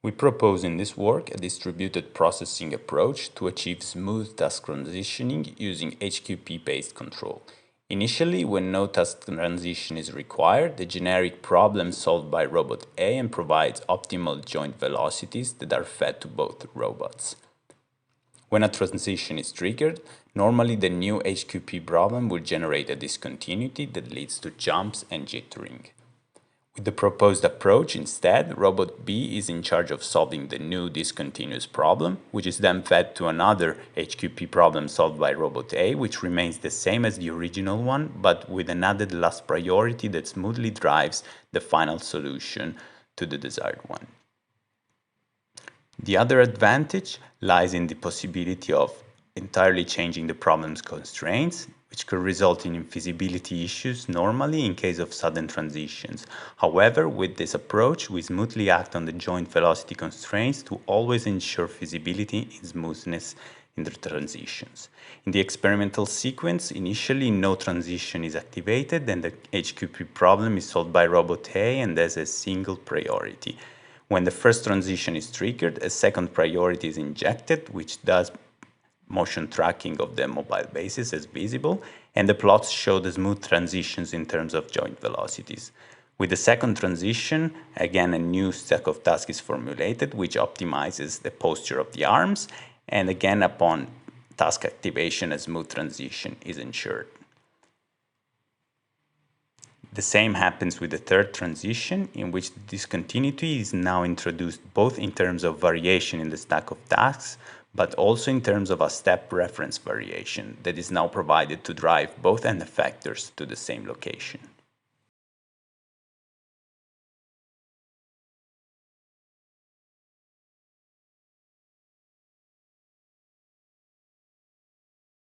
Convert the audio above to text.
We propose in this work a distributed processing approach to achieve smooth task transitioning using HQP-based control. Initially, when no task transition is required, the generic problem solved by robot A and provides optimal joint velocities that are fed to both robots. When a transition is triggered, normally the new HQP problem will generate a discontinuity that leads to jumps and jittering. With the proposed approach, instead, robot B is in charge of solving the new discontinuous problem, which is then fed to another HQP problem solved by robot A, which remains the same as the original one, but with an added last priority that smoothly drives the final solution to the desired one. The other advantage lies in the possibility of entirely changing the problem's constraints, which could result in infeasibility issues normally in case of sudden transitions. However, with this approach, we smoothly act on the joint velocity constraints to always ensure feasibility and smoothness in the transitions. In the experimental sequence, initially no transition is activated and the HQP problem is solved by robot A and has a single priority. When the first transition is triggered, a second priority is injected, which does motion tracking of the mobile bases as visible, and the plots show the smooth transitions in terms of joint velocities. With the second transition, again a new stack of tasks is formulated, which optimizes the posture of the arms, and again upon task activation, a smooth transition is ensured. The same happens with the third transition, in which the discontinuity is now introduced both in terms of variation in the stack of tasks, but also in terms of a step reference variation that is now provided to drive both end effectors to the same location.